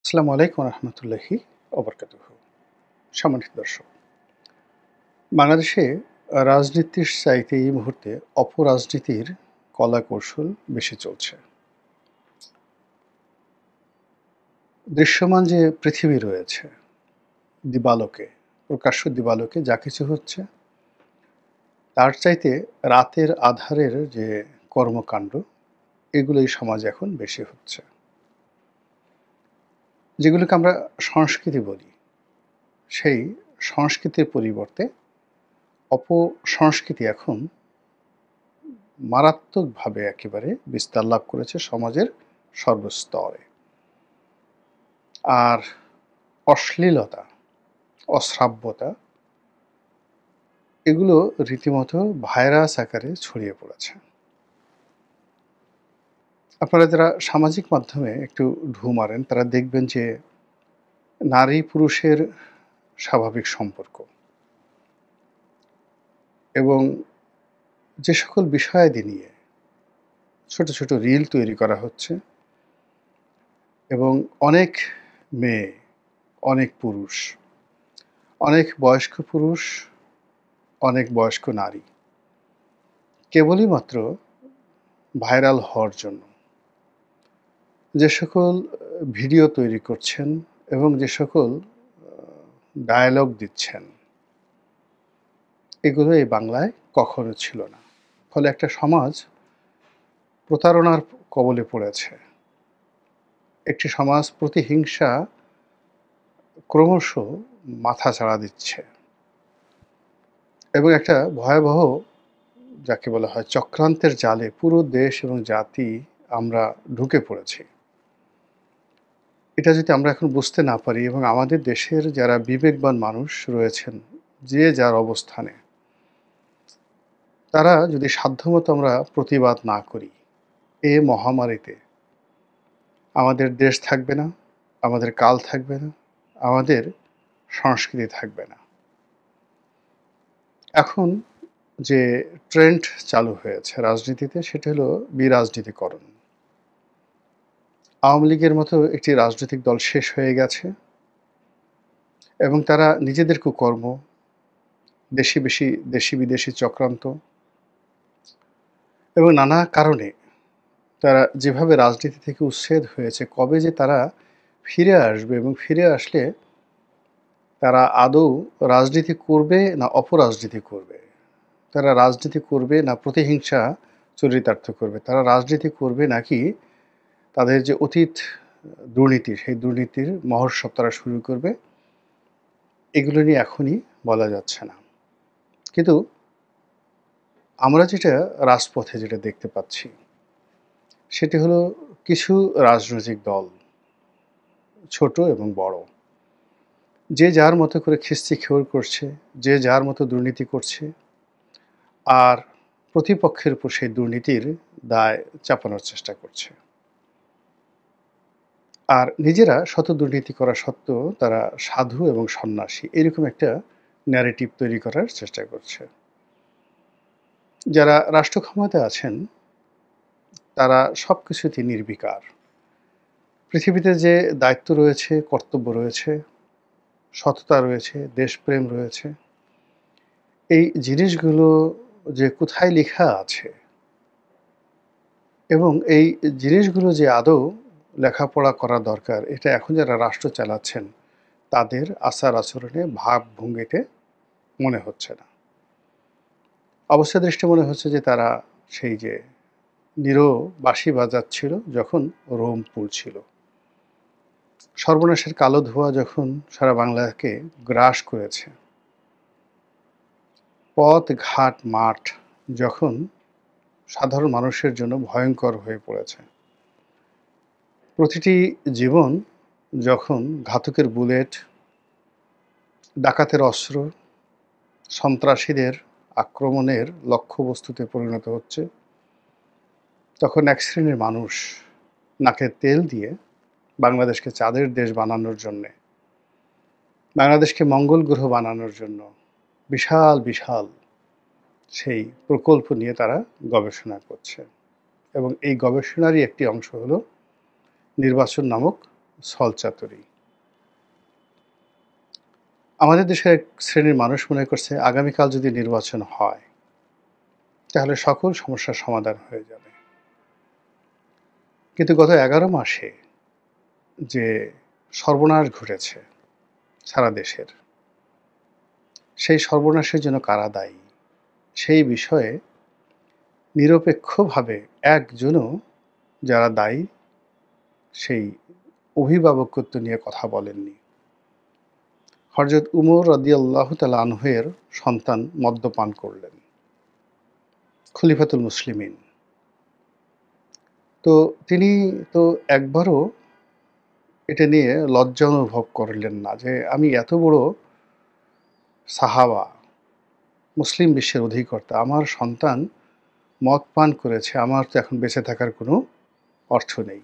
আসসালামু আলাইকুম রহমতুল্লাহি ওবরকাতুহু। সম্মানিত দর্শক, বাংলাদেশে রাজনীতির চাইতে এই মুহূর্তে অপরাজনীতির কলা কৌশল বেশি চলছে। দৃশ্যমান যে পৃথিবী রয়েছে, দিবালোকে, প্রকাশ্য দিবালোকে যা কিছু হচ্ছে, তার চাইতে রাতের আধারের যে কর্মকাণ্ড, এগুলো এই সমাজে এখন বেশি হচ্ছে। যেগুলোকে আমরা সংস্কৃতি বলি, সেই সংস্কৃতির পরিবর্তে অপসংস্কৃতি এখন মারাত্মকভাবে একেবারে বিস্তার লাভ করেছে সমাজের সর্বস্তরে। আর অশ্লীলতা, অশ্রাব্যতা এগুলো রীতিমতো ভাইরাস আকারে ছড়িয়ে পড়েছে। আপনারা যারা সামাজিক মাধ্যমে একটু ঢুঁ মারেন, তারা দেখবেন যে নারী পুরুষের স্বাভাবিক সম্পর্ক এবং যে সকল বিষয়াদি নিয়ে ছোট ছোট রিল তৈরি করা হচ্ছে, এবং অনেক মেয়ে, অনেক পুরুষ, অনেক বয়স্ক পুরুষ, অনেক বয়স্ক নারী কেবলই মাত্র ভাইরাল হওয়ার জন্য যে সকল ভিডিও তৈরি করছেন এবং যে সকল ডায়ালগ দিচ্ছেন, এগুলো এই বাংলায় কখনো ছিল না। ফলে একটা সমাজ প্রতারণার কবলে পড়েছে। একটি সমাজ প্রতিহিংসা ক্রমশ মাথাচাড়া দিচ্ছে এবং একটা ভয়াবহ, যাকে বলা হয় চক্রান্তের জালে, পুরো দেশ এবং জাতি আমরা ঢুকে পড়েছি। এটা যদি আমরা এখন বুঝতে না পারি এবং আমাদের দেশের যারা বিবেকবান মানুষ রয়েছেন, যে যার অবস্থানে, তারা যদি সাধ্যমতো আমরা প্রতিবাদ না করি, এ মহামারীতে আমাদের দেশ থাকবে না, আমাদের কাল থাকবে না, আমাদের সংস্কৃতি থাকবে না। এখন যে ট্রেন্ড চালু হয়েছে রাজনীতিতে, সেটা হলো বিরাজনীতিকরণ। আওয়ামী লীগের মতো একটি রাজনৈতিক দল শেষ হয়ে গেছে এবং তারা নিজেদের কুকর্ম, দেশি বিদেশি চক্রান্ত এবং নানা কারণে তারা যেভাবে রাজনীতি থেকে উচ্ছেদ হয়েছে, কবে যে তারা ফিরে আসবে এবং ফিরে আসলে তারা আদৌ রাজনীতি করবে না অপরাজনীতি করবে, তারা রাজনীতি করবে না প্রতিহিংসা চরিতার্থ করবে, তারা রাজনীতি করবে নাকি তাদের যে অতীত দুর্নীতি, সেই দুর্নীতির মহোৎসব তারা শুরু করবে, এগুলো নিয়ে এখনই বলা যাচ্ছে না। কিন্তু আমরা যেটা রাজপথে যেটা দেখতে পাচ্ছি, সেটি হলো কিছু রাজনৈতিক দল, ছোট এবং বড়, যে যার মতো করে খিস্তি খেউর করছে, যে যার মতো দুর্নীতি করছে, আর প্রতিপক্ষের উপর সেই দুর্নীতির দায় চাপানোর চেষ্টা করছে। আর নিজেরা শত দুর্নীতি করা সত্ত্বেও তারা সাধু এবং সন্ন্যাসী, এরকম একটা ন্যারেটিভ তৈরি করার চেষ্টা করছে। যারা রাষ্ট্র ক্ষমতায় আছেন, তারা সব কিছুতেই নির্বিকার। পৃথিবীতে যে দায়িত্ব রয়েছে, কর্তব্য রয়েছে, সততা রয়েছে, দেশপ্রেম রয়েছে, এই জিনিসগুলো যে কোথায় লেখা আছে এবং এই জিনিসগুলো যে আদৌ লেখাপড়া করা দরকার, এটা এখন যারা রাষ্ট্র চালাচ্ছেন তাদের আচার আচরণে, ভাবভঙ্গিতে মনে হচ্ছে না। অবস্থা দৃষ্টি মনে হচ্ছে যে তারা সেই যে নীরব বাঁশি বাজাচ্ছিল যখন রোম পুড়ছিল। সর্বনাশের কালো ধোঁয়া যখন সারা বাংলাকে গ্রাস করেছে, পথ ঘাট মাঠ যখন সাধারণ মানুষের জন্য ভয়ঙ্কর হয়ে পড়েছে, প্রতিটি জীবন যখন ঘাতকের বুলেট, ডাকাতের অস্ত্র, সন্ত্রাসীদের আক্রমণের লক্ষ্যবস্তুতে পরিণত হচ্ছে, তখন এক শ্রেণীর মানুষ নাকের তেল দিয়ে বাংলাদেশকে চাঁদের দেশ বানানোর জন্যে, বাংলাদেশকে মঙ্গল গ্রহ বানানোর জন্য বিশাল বিশাল সেই প্রকল্প নিয়ে তারা গবেষণা করছে। এবং এই গবেষণারই একটি অংশ হলো নির্বাচন নামক ছলচাতুরি। আমাদের দেশের এক শ্রেণীর মানুষ মনে করছে আগামীকাল যদি নির্বাচন হয়, তাহলে সকল সমস্যার সমাধান হয়ে যাবে। কিন্তু গত ১১ মাসে যে সর্বনাশ ঘটেছে সারা দেশের, সেই সর্বনাশের জন্য কারা দায়ী? সেই বিষয়ে নিরপেক্ষভাবে একজনও যারা দায়ী, সেই অভিভাবকত্ব নিয়ে কথা বলেননি। হযরত উমর রাদিয়াল্লাহু তাআলা আনহু-এর সন্তান মদ্যপান করলেন। খলিফাতুল মুসলিমিন। তো তিনি তো একবারও এটা নিয়ে লজ্জা অনুভব করলেন না যে আমি এত বড় সাহাবা, মুসলিম বিশ্বের অধিকর্তা, আমার সন্তান মদ পান করেছে, আমার তো এখন বেঁচে থাকার কোনো অর্থ নেই।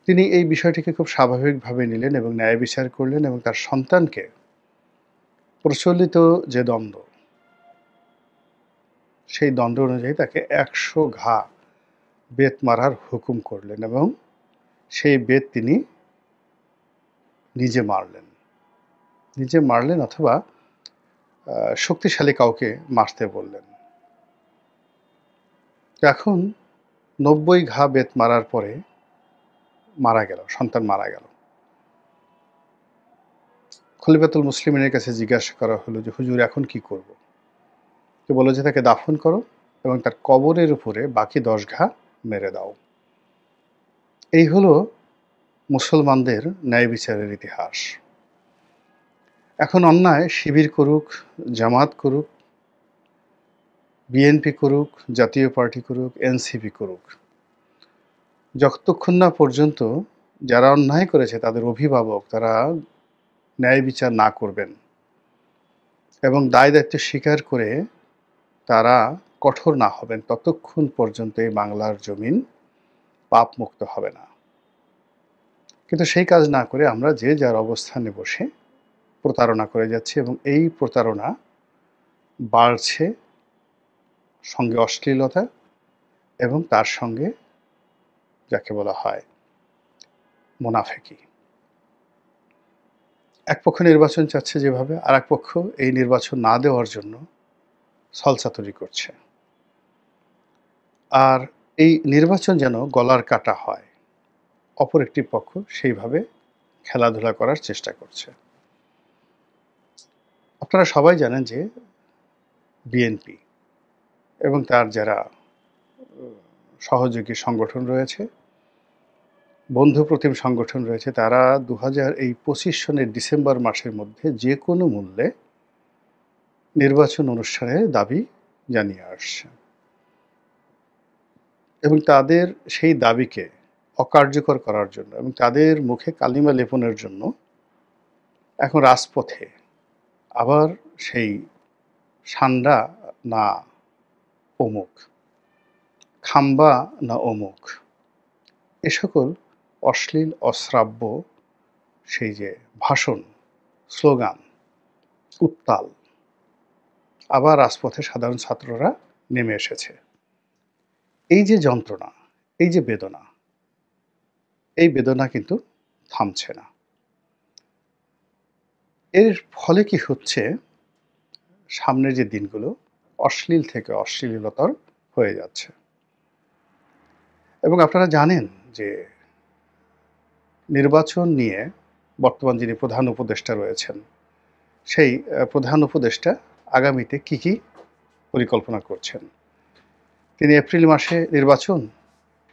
তিনি এই বিষয়টিকে খুব স্বাভাবিকভাবে নিলেন এবং ন্যায় বিচার করলেন এবং তার সন্তানকে প্রচলিত যে দণ্ড, সেই দণ্ড অনুযায়ী তাকে ১০০ ঘা বেত মারার হুকুম করলেন এবং সেই বেত তিনি নিজে মারলেন। নিজে মারলেন অথবা শক্তিশালী কাউকে মারতে বললেন। এখন ৯০ ঘা বেত মারার পরে মারা গেল, সন্তান মারা গেল। খলিফাতুল মুসলিমিনের কাছে জিজ্ঞাসা করা হলো যে, হুজুর এখন কি করব? তো বলল যে তাকে দাফন করো এবং তার কবরের উপরে বাকি ১০ ঘা মেরে দাও। এই হলো মুসলমানদের ন্যায় বিচারের ইতিহাস। এখন অন্যায় শিবির করুক, জামাত করুক, বিএনপি করুক, জাতীয় পার্টি করুক, এনসিপি করুক, যতক্ষণ না পর্যন্ত যারা অন্যায় করেছে তাদের অভিভাবক তারা ন্যায় বিচার না করবেন এবং দায়-দায়িত্ব স্বীকার করে তারা কঠোর না হবেন, ততক্ষণ পর্যন্ত এই বাংলার জমিন পাপমুক্ত হবে না। কিন্তু সেই কাজ না করে আমরা যে যার অবস্থানে বসে প্রতারণা করে যাচ্ছি এবং এই প্রতারণা বাড়ছে, সঙ্গে অশ্লীলতা এবং তার সঙ্গে যাকে বলা হয় মুনাফিকি। এক পক্ষ নির্বাচন চাচ্ছে যেভাবে, আরেক পক্ষ এই নির্বাচন না দেওয়ার জন্য ছলচাতুরি করছে। আর এই নির্বাচন যেন গলার কাটা হয়, অপর একটি পক্ষ সেইভাবে খেলাধুলা করার চেষ্টা করছে। আপনারা সবাই জানেন যে বিএনপি এবং তার যারা সহযোগী সংগঠন রয়েছে, বন্ধুপ্রতিম সংগঠন রয়েছে, তারা ২০২৫ সনের ডিসেম্বর মাসের মধ্যে যে কোনো মূল্যে নির্বাচন অনুষ্ঠানের দাবি জানিয়ে আসছে এবং তাদের সেই দাবিকে অকার্যকর করার জন্য এবং তাদের মুখে কালিমা লেপনের জন্য এখন রাজপথে আবার সেই সান্ডা না অমুক, খাম্বা না অমুক, এ সকল অশ্লীল অশ্রাব্য সেই যে ভাষণ, স্লোগান, উত্তাল আবার রাজপথে সাধারণ ছাত্ররা নেমে এসেছে। এই যে যন্ত্রণা, এই যে বেদনা, এই বেদনা কিন্তু থামছে না। এর ফলে কি হচ্ছে, সামনের যে দিনগুলো অশ্লীল থেকে অশ্লীলতর হয়ে যাচ্ছে এবং আপনারা জানেন যে নির্বাচন নিয়ে বর্তমান যিনি প্রধান উপদেষ্টা রয়েছেন, সেই প্রধান উপদেষ্টা আগামীতে কি পরিকল্পনা করছেন। তিনি এপ্রিল মাসে নির্বাচন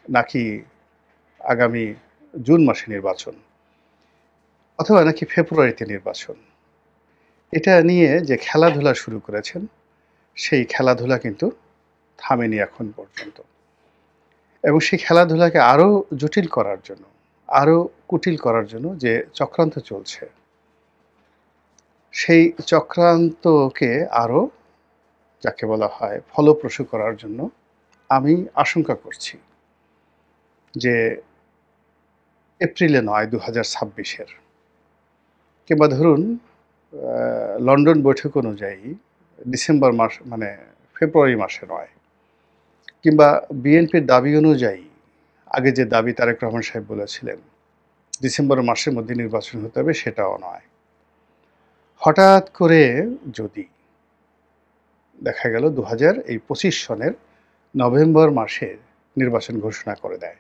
নাকি আগামী জুন মাসে নির্বাচন অথবা নাকি ফেব্রুয়ারিতে নির্বাচন, এটা নিয়ে যে খেলাধুলা শুরু করেছেন, সেই খেলাধুলা কিন্তু থামেনি এখন পর্যন্ত এবং সেই খেলাধুলাকে আরও জটিল করার জন্য, আরও কুটিল করার জন্য যে চক্রান্ত চলছে, সেই চক্রান্তকে আরও যাকে বলা হয় ফলপ্রসূ করার জন্য আমি আশঙ্কা করছি যে এপ্রিলে নয় ২০২৬-এর কিংবা ধরুন লন্ডন বৈঠক অনুযায়ী ডিসেম্বর মাস মানে ফেব্রুয়ারি মাসে নয়, কিংবা বিএনপির দাবি অনুযায়ী আগে যে দাবি তারেক রহমান সাহেব বলেছিলেন ডিসেম্বর মাসের মধ্যে নির্বাচন হতে হবে সেটাও নয়। হঠাৎ করে যদি দেখা গেল ২০২৫ সনের নভেম্বর মাসে নির্বাচন ঘোষণা করে দেয়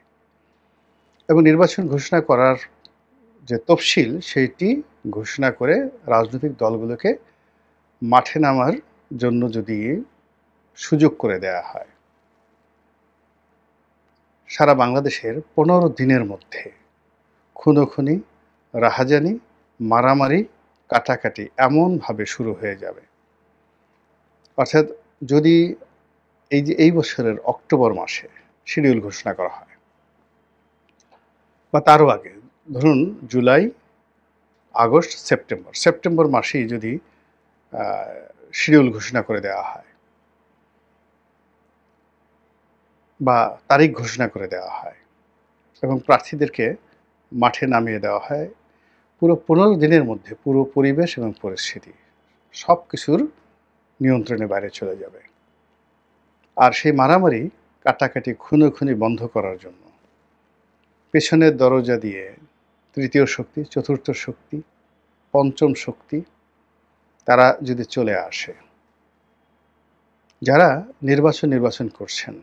এবং নির্বাচন ঘোষণা করার যে তফসিল সেইটি ঘোষণা করে রাজনৈতিক দলগুলোকে মাঠে নামার জন্য যদি সুযোগ করে দেয়া হয়, সারা বাংলাদেশের ১৫ দিনের মধ্যে খুনোখুনি, রাহাজানি, মারামারি, কাটাকাটি এমনভাবে শুরু হয়ে যাবে। অর্থাৎ যদি এই বছরের অক্টোবর মাসে শিডিউল ঘোষণা করা হয় বা তারও আগে, ধরুন জুলাই, আগস্ট, সেপ্টেম্বর মাসেই যদি শিডিউল ঘোষণা করে দেওয়া হয় বা তারিখ ঘোষণা করে দেওয়া হয় এবং প্রার্থীদেরকে মাঠে নামিয়ে দেওয়া হয়, পুরো ১৫ দিনের মধ্যে পুরো পরিবেশ এবং পরিস্থিতি সব কিছুর নিয়ন্ত্রণের বাইরে চলে যাবে। আর সেই মারামারি, কাটাকাটি, খুনোখুনি বন্ধ করার জন্য পেছনের দরজা দিয়ে তৃতীয় শক্তি, চতুর্থ শক্তি, পঞ্চম শক্তি তারা যদি চলে আসে, যারা নির্বাচন করছেন,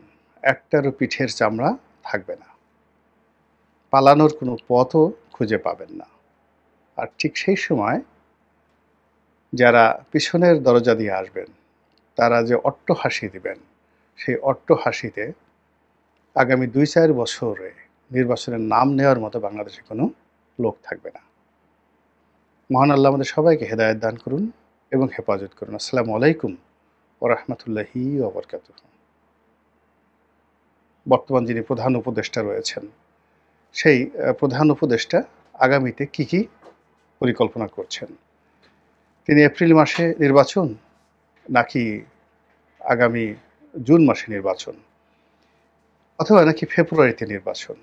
একটারও পিঠের চামড়া থাকবে না, পালানোর কোনো পথও খুঁজে পাবেন না। আর ঠিক সেই সময় যারা পিছনের দরজা দিয়ে আসবেন, তারা যে অট্টহাসি দিবেন, সেই অট্টহাসিতে আগামী ২-৪ বছরে নির্বাচনের নাম নেওয়ার মতো বাংলাদেশে কোনো লোক থাকবে না। মহান আল্লাহ আমাদের সবাইকে হেদায়েত দান করুন এবং হেফাজত করুন। আসসালামু আলাইকুম ওয়া রাহমাতুল্লাহি ওয়া বারাকাতুহু। বর্তমান যিনি প্রধান উপদেষ্টা রয়েছেন, সেই প্রধান উপদেষ্টা আগামীতে কি পরিকল্পনা করছেন? তিনি এপ্রিল মাসে নির্বাচন নাকি আগামী জুন মাসে নির্বাচন অথবা নাকি ফেব্রুয়ারিতে নির্বাচন?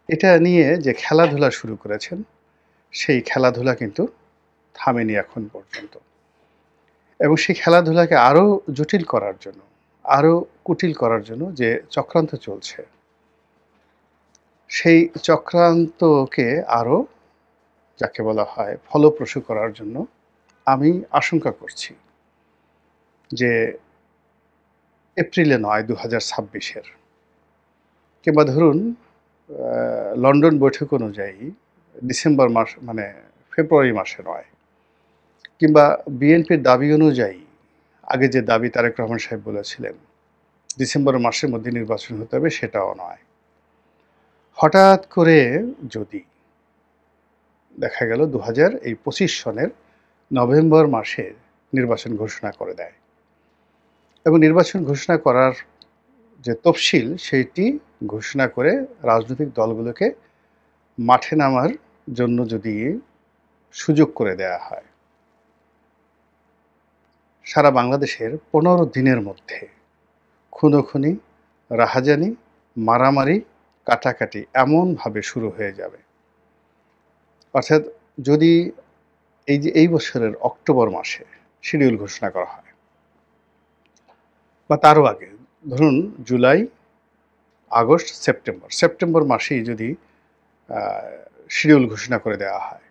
এটা নিয়ে যে খেলাধুলা শুরু করেছেন, সেই খেলাধুলা কিন্তু থামেনি এখন পর্যন্ত এবং সেই খেলাধুলাকে আরও জটিল করার জন্য, আরও কুটিল করার জন্য যে চক্রান্ত চলছে, সেই চক্রান্তকে আরও যাকে বলা হয় ফলপ্রসূ করার জন্য আমি আশঙ্কা করছি যে এপ্রিলে নয় ২০২৬-এর কিংবা ধরুন লন্ডন বৈঠক অনুযায়ী ডিসেম্বর মাস মানে ফেব্রুয়ারি মাসে নয়, কিংবা বিএনপির দাবি অনুযায়ী আগে যে দাবি তারেক রহমান সাহেব বলেছিলেন ডিসেম্বর মাসের মধ্যে নির্বাচন হতে হবে সেটাও নয়। হঠাৎ করে যদি দেখা গেল ২০২৫ সনের নভেম্বর মাসে নির্বাচন ঘোষণা করে দেয় এবং নির্বাচন ঘোষণা করার যে তফসিল সেইটি ঘোষণা করে রাজনৈতিক দলগুলোকে মাঠে নামার জন্য যদি সুযোগ করে দেয়া হয়, সারা বাংলাদেশের ১৫ দিনের মধ্যে খুনোখুনি, রাহাজানি, মারামারি, কাটাকাটি এমনভাবে শুরু হয়ে যাবে। অর্থাৎ যদি এই বছরের অক্টোবর মাসে শিডিউল ঘোষণা করা হয় বা তারও আগে, ধরুন জুলাই, আগস্ট, সেপ্টেম্বর মাসেই যদি শিডিউল ঘোষণা করে দেওয়া হয়